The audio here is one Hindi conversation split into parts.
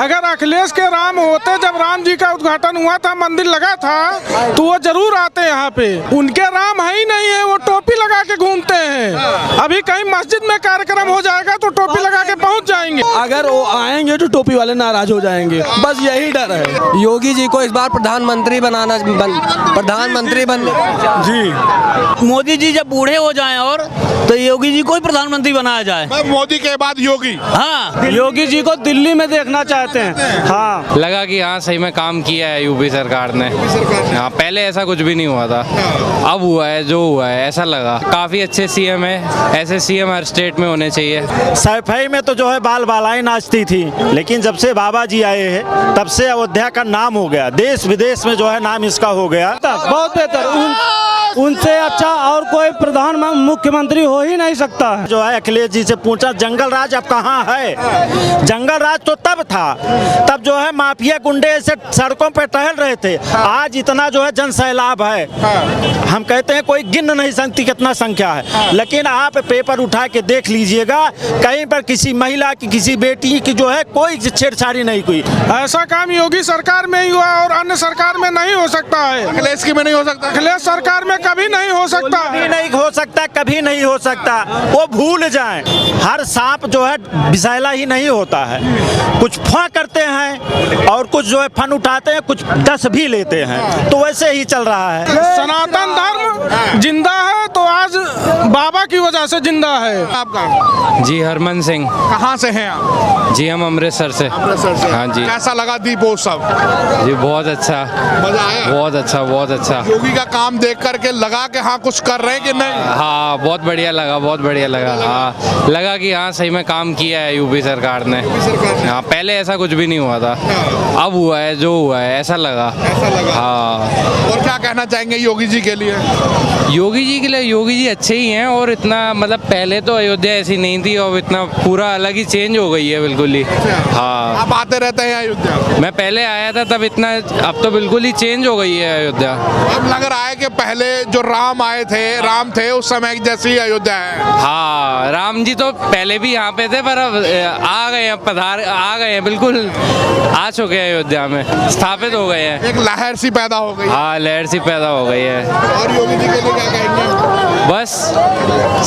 अगर अखिलेश के राम होते, जब राम जी का उद्घाटन हुआ था, मंदिर लगा था, तो वो जरूर आते यहाँ पे। उनके राम है ही नहीं है, वो टोपी लगा के घूमते हैं। अभी कहीं मस्जिद में कार्यक्रम हो जाएगा तो टोपी लगा के पहुँच जाएंगे। अगर वो आएंगे तो टोपी वाले नाराज हो जाएंगे, बस यही डर है। योगी जी को इस बार प्रधानमंत्री बन जी, मोदी जी जब बूढ़े हो जाएं और तो योगी जी को ही प्रधानमंत्री बनाया जाए। मोदी के बाद योगी। हाँ, योगी जी को दिल्ली में देखना चाहते हैं। हाँ, लगा कि हाँ सही में काम किया है यूपी सरकार ने। हाँ, पहले ऐसा कुछ भी नहीं हुआ था, अब हुआ है जो हुआ है, ऐसा लगा। काफी अच्छे सीएम है, ऐसे सीएम हर स्टेट में होने चाहिए। सैफई में तो जो है बाल बालाएं नाचती थी, लेकिन जब से बाबा जी आए हैं तब से अयोध्या का नाम हो गया, देश विदेश में जो है नाम इसका हो गया। बहुत बेहतर। उनसे अच्छा और कोई मुख्यमंत्री हो ही नहीं सकता है। जो है अखिलेश जी से पूछा जंगल राज अब कहाँ है। जंगल राज तो तब था, तब जो है माफिया गुंडे ऐसे सड़कों पे टहल रहे थे। आज इतना जो है जन सैलाब है, हम कहते हैं कोई गिन नहीं सकती कितना संख्या है। लेकिन आप पेपर उठा के देख लीजिएगा, कहीं पर किसी महिला की, किसी बेटी की जो है कोई छेड़छाड़ी नहीं हुई। ऐसा काम योगी सरकार में ही हुआ और अन्य सरकार में नहीं हो सकता है। अखिलेश की में नहीं हो सकता। अखिलेश सरकार में कभी नहीं हो सकता। कभी नहीं हो सकता, कभी नहीं हो सकता। वो भूल जाएं, हर सांप जो है विषैला ही नहीं होता है। कुछ फां करते हैं और कुछ जो है फन उठाते हैं, कुछ दस भी लेते हैं, तो वैसे ही चल रहा है। सनातन धर्म जिंदा है तो आज बाबा की वजह से जिंदा है। आपका जी हरमन सिंह। कहाँ से हैं आप? जी हम अमृतसर से। अमृतसर से। हाँ जी। कैसा लगा दीपोत्सव? जी बहुत अच्छा, मजा आया? बहुत अच्छा, बहुत अच्छा। योगी का काम देख करके लगा कि हाँ कुछ कर रहे हैं कि नहीं? हाँ बहुत बढ़िया लगा, बहुत बढ़िया लगा। हाँ लगा कि हाँ सही में काम किया है यूपी सरकार ने। हाँ पहले ऐसा कुछ भी नहीं हुआ था, अब हुआ है जो हुआ है, ऐसा लगा। हाँ। और क्या कहना चाहेंगे योगी जी के लिए? योगी जी के लिए योगी जी अच्छे ही हैं, और इतना मतलब पहले तो अयोध्या ऐसी नहीं थी, और इतना पूरा अलग ही चेंज हो गई है बिल्कुल ही। हाँ आप आते रहते हैं अयोध्या? मैं पहले आया था तब इतना, अब तो बिल्कुल ही चेंज हो गई है अयोध्या। अब लग रहा है कि पहले जो राम आए थे, राम थे उस समय जैसी अयोध्या है। हाँ राम जी तो पहले भी यहाँ पे थे, पर अब आ गए हैं, आ गए हैं, बिल्कुल आ चुके हैं अयोध्या में, स्थापित हो गए हैं। एक लहर सी पैदा हो गई। हाँ लहर सी पैदा हो गई है। और योगी जी के लिए क्या कहेंगे? बस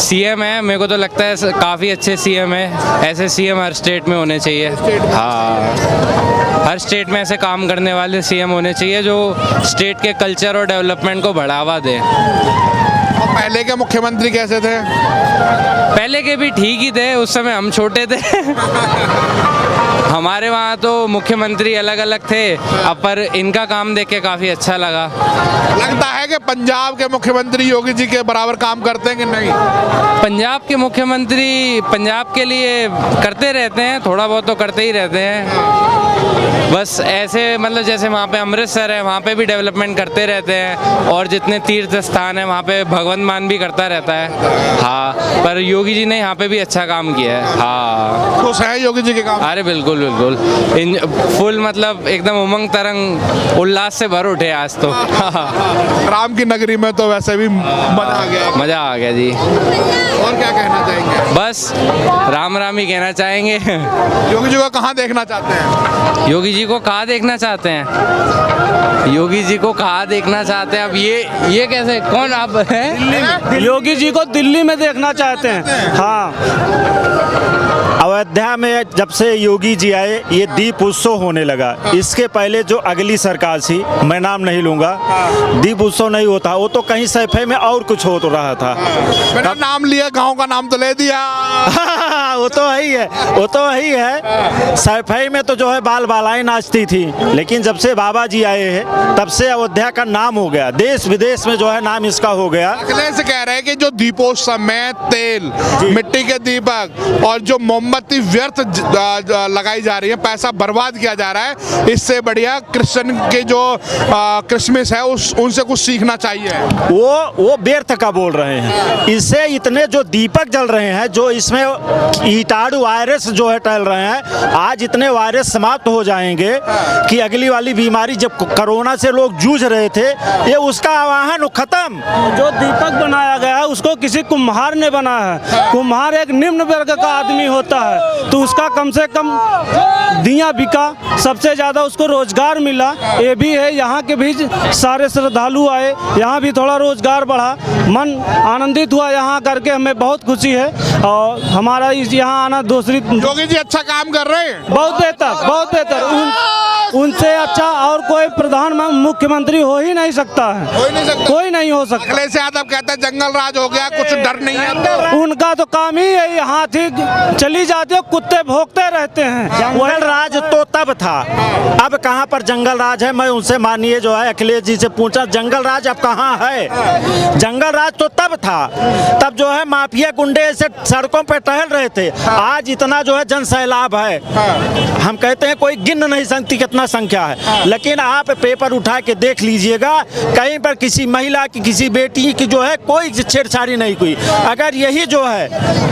सीएम है, मेरे को तो लगता है काफ़ी अच्छे सीएम है, ऐसे सीएम हर स्टेट में होने चाहिए। हाँ हर स्टेट में ऐसे काम करने वाले सीएम होने चाहिए जो स्टेट के कल्चर और डेवलपमेंट को बढ़ावा दें। और पहले के मुख्यमंत्री कैसे थे? पहले के भी ठीक ही थे, उस समय हम छोटे थे। हमारे वहाँ तो मुख्यमंत्री अलग अलग थे, अब पर इनका काम देख के काफ़ी अच्छा लगा। लगता है कि पंजाब के मुख्यमंत्री योगी जी के बराबर काम करते हैं कि नहीं? पंजाब के मुख्यमंत्री पंजाब के लिए करते रहते हैं, थोड़ा बहुत तो करते ही रहते हैं। बस ऐसे मतलब जैसे वहाँ पे अमृतसर है, वहाँ पे भी डेवलपमेंट करते रहते हैं, और जितने तीर्थ स्थान है वहाँ पे भगवंत मान भी करता रहता है। हाँ पर योगी जी ने यहाँ पे भी अच्छा काम किया है। हाँ खुश है योगी जी के काम? अरे बिल्कुल बिल्कुल, इन फुल मतलब एकदम उमंग तरंग उल्लास से भर उठे आज तो। राम की नगरी में तो वैसे भी मजा आ गया। मजा आ गया जी। और क्या कहना चाहेंगे? बस राम राम ही कहना चाहेंगे। योगी जी को कहाँ देखना चाहते हैं? योगी जी को कहाँ देखना चाहते हैं? योगी जी को कहाँ देखना चाहते हैं? अब ये कैसे, कौन आप हैं? योगी जी को दिल्ली में देखना चाहते हैं। हाँ अयोध्या में जब से योगी जी आए ये दीप उत्सव होने लगा। इसके पहले जो अगली सरकार थी, मैं नाम नहीं लूंगा, दीप उत्सव नहीं होता, वो तो कहीं सैफई में और कुछ हो तो रहा था। मैंने नाम लिया, गांव का नाम तो ले दिया। वो तो वही है, वो तो वही है। सैफई में तो जो है बाल बालाएं नाचती थी, लेकिन जब से बाबा जी आए हैं तब से अयोध्या का नाम हो गया, देश विदेश में जो है नाम इसका हो गया। अखिलेश कह रहे हैं कि जो दीपोत्सव में तेल, मिट्टी के दीपक और जो मोमबत्ती व्यर्थ लगाई जा रही है, पैसा बर्बाद किया जा रहा है, इससे बढ़िया क्रिश्चियन के जो क्रिसमस है उनसे कुछ सीखना चाहिए। वो व्यर्थ का बोल रहे हैं। इससे इतने जो दीपक जल रहे हैं, जो इसमें कीटाणु वायरस जो है टहल रहे हैं, आज इतने वायरस समाप्त हो जाएंगे कि अगली वाली बीमारी, जब कोरोना से लोग जूझ रहे थे, ये उसका आवाहन खत्म। जो दीपक बनाया गया है उसको किसी कुम्हार ने बनाया है। कुम्हार एक निम्न वर्ग का आदमी होता होता है तो उसका कम से कम दिया बिका, सबसे ज़्यादा उसको रोजगार मिला। ये भी है, यहाँ के भी सारे श्रद्धालु आए, यहाँ भी थोड़ा रोजगार बढ़ा, मन आनंदित हुआ यहाँ करके, हमें बहुत खुशी है। और हमारा इस यहाँ आना दूसरी योगी जी अच्छा काम कर रहे हैं। बहुत बेहतर उनसे अच्छा और कोई प्रधान मुख्यमंत्री हो ही नहीं सकता है, हो ही नहीं सकता। कोई नहीं हो सकता। अखिलेश यादव कहते हैं जंगल राज हो गया, कुछ डर नहीं है। उनका तो काम ही यही, हाथी चली जाते हो, कुत्ते भौंकते रहते हैं। जंगल राज तो तब था, अब कहाँ पर जंगल राज है? मैं उनसे मानिए जो है अखिलेश जी से पूछा, जंगल राज अब कहाँ है? जंगल राज तो तब था, तब जो है माफिया गुंडे ऐसे सड़कों पे टहल रहे थे। आज इतना जो है जन सैलाब है, हम कहते हैं कोई गिन नहीं सकती कितना संख्या है। लेकिन आप पेपर उठा के देख लीजिएगा, कहीं पर किसी महिला की, किसी बेटी की जो है कोई छेड़छाड़ी नहीं हुई। अगर यही जो है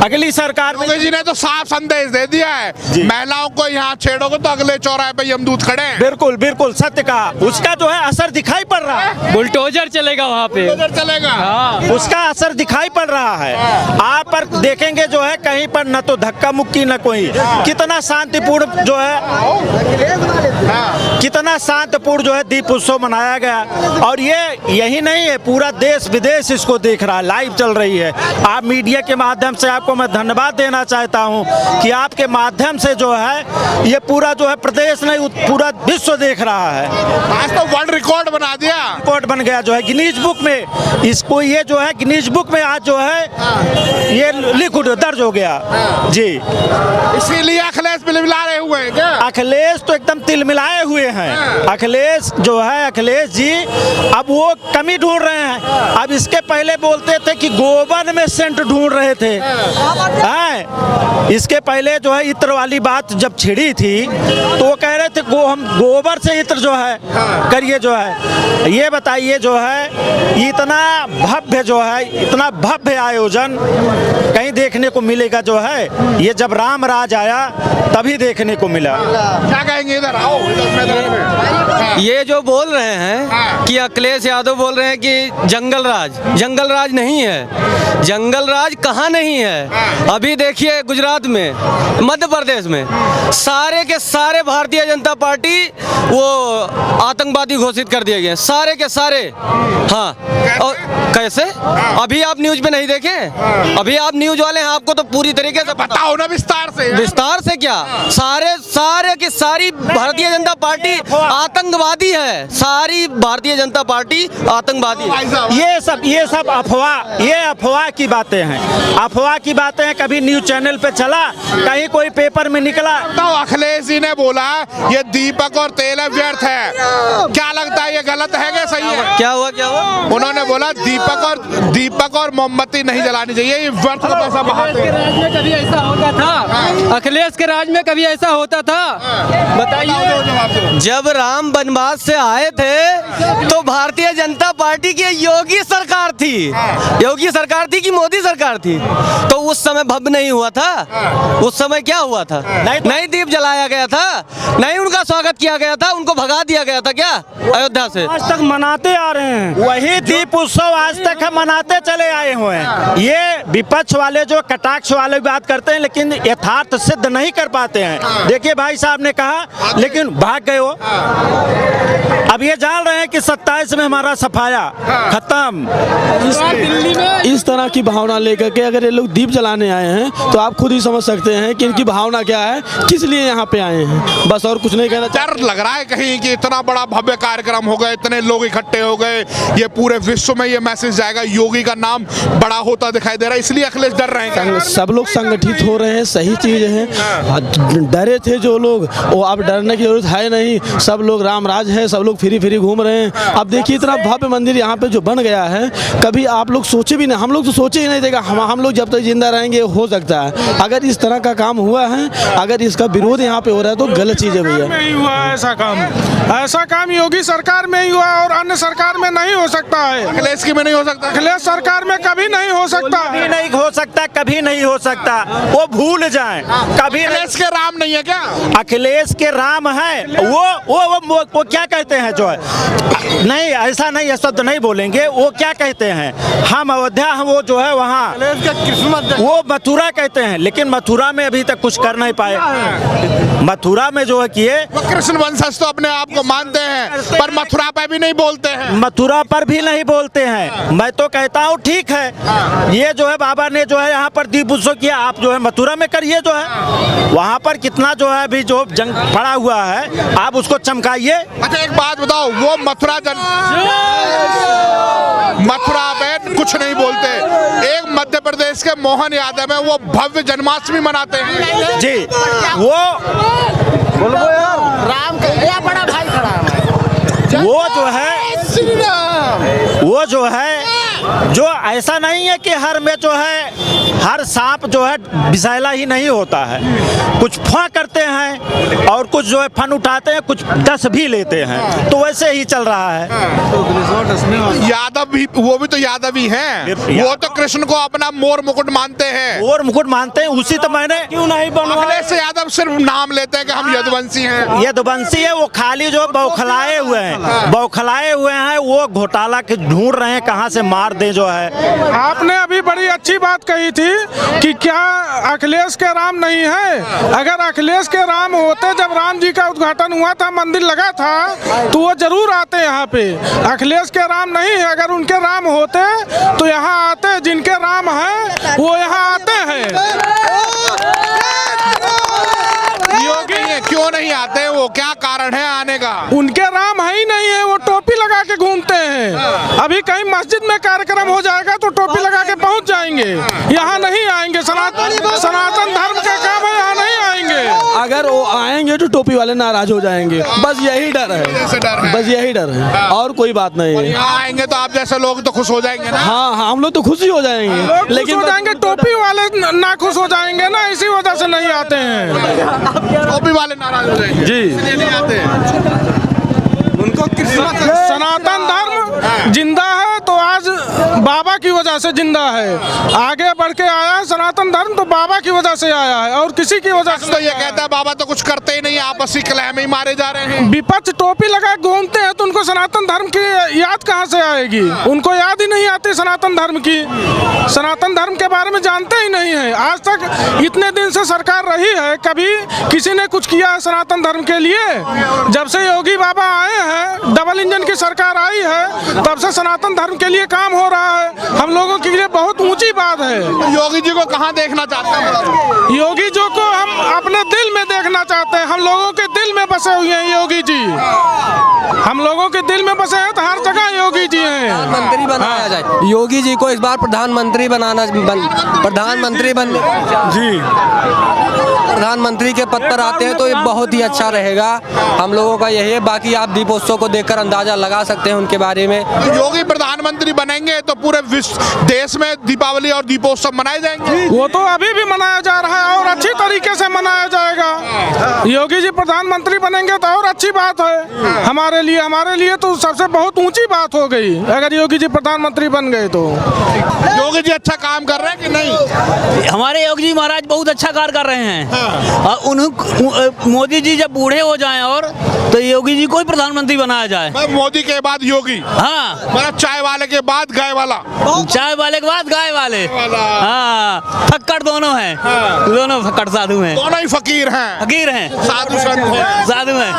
अगली सरकार में, योगी जी ने तो साफ संदेश दे दिया है, महिलाओं को यहाँ छेड़ोगे तो अगले चौराहे पे यमदूत खड़े हैं। बिल्कुल बिल्कुल सत्य कहा, उसका जो है असर दिखाई पड़ रहा है। बुलडोजर चलेगा वहाँ पे, उधर चलेगा। उसका असर दिखाई पड़ रहा है। आप पर देखेंगे जो है कहीं पर न तो धक्का मुक्की न कोई, कितना शांतिपूर्ण जो है, कितना शांतिपूर्ण जो है दीप उत्सव मनाया गया। और ये यही नहीं है, पूरा देश विदेश इसको देख रहा है, लाइव चल रही है। आप मीडिया के माध्यम से आपको मैं धन्यवाद देना चाहता हूं कि आपके माध्यम से जो है ये पूरा जो है प्रदेश नहीं पूरा विश्व देख रहा है। आज तो वर्ल्ड रिकॉर्ड बना दिया, रिकॉर्ड बन गया जो है गिनीज बुक में, इसको ये जो है गिनीज बुक में आज जो है ये लिखित दर्ज हो गया जी। इसीलिए अखिलेश बिलबिला रहे हुए हैं क्या? अखिलेश तो एकदम तिलमिलाए हुए हैं। अखिलेश जो है, अखिलेश जी अब वो कमी ढूंढ रहे हैं। अब इसके पहले बोलते थे कि गोबर में सेंट ढूंढ रहे थे, इसके पहले जो है इत्र वाली बात जब छिड़ी थी तो वो कह रहे थे हम गोबर से इत्र जो है करिए जो है। ये बताइए जो है इतना भव्य जो है, इतना भव्य आयोजन कहीं देखने को मिलेगा जो है, ये जब राम राज आया तभी देखने को मिला। क्या कहेंगे? इधर आओ, इधर मैदान में। ये जो बोल रहे हैं कि अखिलेश यादव बोल रहे हैं कि जंगल राज नहीं है। जंगल राज कहाँ नहीं है? अभी देखिए गुजरात में, मध्य प्रदेश में सारे के सारे भारतीय जनता पार्टी वो आतंकवादी घोषित कर दिए गए, सारे के सारे। हाँ, और कैसे? अभी आप न्यूज पे नहीं देखे? अभी आप न्यूज वाले हैं, आपको तो पूरी तरीके से बताओ ना विस्तार से। विस्तार से क्या? सारे की सारी भारतीय जनता पार्टी आतंकवादी है, सारी भारतीय जनता पार्टी आतंकवादी है। ये सब अफवाह, ये अफवाह की बातें हैं, अफवाह की बातें हैं। कभी न्यूज चैनल पे चला, कहीं कोई पेपर में निकला। तो अखिलेश जी ने बोला ये दीपक और तेल व्यर्थ है, क्या लगता है ये गलत है क्या सही है? क्या हुआ? उन्होंने बोला दीपक और मोमबत्ती नहीं जलानी चाहिए, ये व्यर्थ का पैसा बहाते हैं। कभी ऐसा होता था? अखिलेश के राज में कभी ऐसा होता था? बताइए। जब राम वनवास से आए थे तो भारतीय जनता पार्टी की योगी सरकार थी, योगी सरकार थी कि मोदी सरकार थी, तो उस समय भव्य नहीं हुआ था? उस समय क्या हुआ था? नहीं दीप जलाया गया था, नहीं उनका स्वागत किया गया था, उनको भगा दिया गया था क्या अयोध्या से? आज तक मनाते आ रहे हैं, वही दीप उत्सव आज तक हम मनाते चले आए हुए हैं। ये विपक्ष वाले जो कटाक्ष वाले बात करते हैं लेकिन यथार्थ सिद्ध नहीं कर पाते हैं। देखिए भाई साहब ने कहा लेकिन भाग गए हो। अब ये जान रहे हैं कि 27 में हमारा सफाया खत्म। इस तरह की भावना लेकर के अगर ये लोग दीप जलाने आए हैं तो आप खुद ही समझ सकते हैं कि इनकी भावना क्या है, किस लिए यहाँ पे आए हैं। बस और कुछ नहीं कहना। डर लग रहा है कहीं कि इतना बड़ा भव्य कार्यक्रम हो गया, इतने लोग इकट्ठे हो गए, ये पूरे विश्व में ये मैसेज जाएगा, योगी का नाम बड़ा होता दिखाई दे रहा है, इसलिए अखिलेश डर रहे हैं। सब लोग संगठित हो रहे हैं, सही चीज है। डरे थे जो लोग, वो अब डरने की जरूरत है नहीं। सब लोग राम राज है, सब लोग फ्री घूम रहे हैं। अब देखिए इतना भव्य मंदिर यहाँ पे जो बन गया है, कभी आप लोग सोचे भी नहीं, हम लोग तो सोचे ही नहीं देगा। हम लोग जब तक जिंदा रहेंगे हो सकता है। अगर इस तरह का काम हुआ है, अगर इसका विरोध यहाँ पे हो रहा है तो गलत चीज है भैया। नहीं हुआ ऐसा काम योगी सरकार में ही हुआ और अन्य सरकार में नहीं हो सकता है। अखिलेश की में नहीं हो सकता, अखिलेश सरकार में कभी नहीं हो सकता कभी नहीं हो सकता, कभी नहीं हो सकता। वो भूल जाएं कभी। अखिलेश के राम नहीं है क्या? अखिलेश के राम है वो क्या कहते हैं जो है, नहीं ऐसा नहीं, ये शब्द नहीं बोलेंगे। वो क्या कहते हैं, हम अयोध्या, हम वो जो है वहाँ वो मथुरा कहते हैं, लेकिन मथुरा में अभी तक कुछ कर नहीं पाए। मथुरा में जो है किए, वो कृष्ण वंशज तो अपने आप को मानते हैं पर मथुरा पे भी नहीं बोलते हैं। मथुरा पर भी नहीं बोलते हैं। मैं तो कहता हूँ ठीक है, ये जो है बाबा ने जो है यहाँ पर दीप उत्सव किया, आप जो है मथुरा में करिए, जो है वहाँ पर कितना जो है अभी जो जंग पड़ा हुआ है, आप उसको चमकाइए। अच्छा एक बात बताओ, वो मथुरा पे कुछ नहीं बोलते। एक मध्य प्रदेश के मोहन यादव है, वो भव्य जन्माष्टमी मनाते हैं जी। वो राम का बड़ा भाई खड़ा है, वो जो है जो ऐसा नहीं है कि हर में जो है हर सांप जो है विषैला ही नहीं होता है, कुछ फां करते हैं और कुछ जो है फन उठाते हैं, कुछ डस भी लेते हैं, तो वैसे ही चल रहा है। यादव भी, वो भी तो यादव ही हैं, वो तो कृष्ण को अपना मोर मुकुट मानते हैं। मोर मुकुट मानते हैं, उसी तो मैंने क्यों नहीं बनवाया। अखिलेश यादव सिर्फ नाम लेते हैं कि हम यदुवंशी हैं। यदुवंशी है, वो खाली जो बौखलाए हुए हैं, बौखलाए हुए हैं, वो घोटाला के ढूंढ रहे हैं कहाँ से मार दे जो है। आपने अभी बड़ी अच्छी बात कही थी कि क्या अखिलेश के राम नहीं है। अगर अखिलेश के राम होते, जब राम जी का उद्घाटन हुआ था, मंदिर लगा था, तो वो जरूर आते यहाँ पे। अखिलेश के राम नहीं है, अगर उनके राम होते तो यहाँ आते। जिनके राम हैं वो यहाँ आते हैं। योगी क्यों नहीं आते, वो क्या कारण है आने का? उनके राम है ही नहीं है, वो टोपी लगा के घूमते हैं। अभी कहीं मस्जिद में कार्यक्रम हो जाएगा तो टोपी लगा के पहुंच जाएंगे, यहाँ नहीं आएंगे। सनातन धर्म का काम है, यहाँ नहीं आएंगे। अगर वो आएंगे तो टोपी वाले नाराज हो जाएंगे, बस यही डर है, बस यही डर है, और कोई बात नहीं है। यहाँ आएंगे तो आप जैसे लोग तो खुश हो जाएंगे ना। हाँ हाँ, हम लोग तो खुशी हो जाएंगे, लेकिन हो जाएंगे, टोपी वाले ना खुश हो जाएंगे ना, इसी वजह से नहीं आते हैं। टोपी वाले नाराज हो जाएंगे जी, इसलिए नहीं आते। उनको सनातन धर्म जिंदा है तो आज बाबा की वजह से जिंदा है, आगे बढ़ के आया है सनातन धर्म, तो बाबा की वजह से आया है और किसी की वजह से। तो ये कहता है बाबा तो कुछ करते ही नहीं, आपसी कलह में ही मारे जा रहे हैं। विपक्ष टोपी लगा घूमते हैं तो उनको सनातन धर्म की याद कहाँ से आएगी? उनको याद ही नहीं आती सनातन धर्म की, सनातन धर्म के बारे में जानते ही नहीं है। आज तक इतने दिन से सरकार रही है, कभी किसी ने कुछ किया है सनातन धर्म के लिए? जब से योगी बाबा आए हैं, डबल इंजन की सरकार आई है, तब से सनातन धर्म के लिए काम हो रहा है। हम लोगों के लिए बहुत ऊंची बात है। योगी जी को कहाँ देखना चाहते हैं? योगी जी को हम अपने दिल में देखना चाहते हैं। हम लोगों के दिल में बसे हुए हैं योगी जी, हम लोगों के दिल में बसे हैं, तो हर जगह योगी जी हैं। प्रधानमंत्री बनाया जाए, योगी जी को इस बार प्रधानमंत्री बनाना, प्रधानमंत्री बन जी, प्रधानमंत्री के पद पर आते हैं तो ये बहुत ही अच्छा रहेगा। हम लोगों का यही है, बाकी आप दीपोत्सव को देखकर अंदाजा लगा सकते हैं उनके बारे में। योगी प्रधानमंत्री बनेंगे तो पूरे विश्व देश में दीपावली और दीपोत्सव मनाए जाएंगे। वो तो अभी भी मनाया जा रहा है और अच्छी तरीके से मनाया जाएगा। योगी जी प्रधानमंत्री बनेंगे तो और अच्छी बात है हमारे लिए तो सबसे बहुत ऊंची बात हो गई अगर योगी जी प्रधानमंत्री बन गए तो। योगी जी अच्छा काम कर रहे हैं कि नहीं? हमारे योगी जी महाराज बहुत अच्छा कार्य कर रहे हैं। और मोदी जी जब बूढ़े हो जाएं और तो योगी जी को ही प्रधानमंत्री बनाया जाए। मोदी के बाद योगी, हाँ, मतलब चाय वाले के बाद गाय वाला, चाय वाले के बाद गाय वाले, हाँ, फक्कड़ दोनों हैं, दोनों फक्कड़ साधु हैं, दोनों ही फकीर हैं, फकीर हैं, साधु संत हैं, साधु हैं।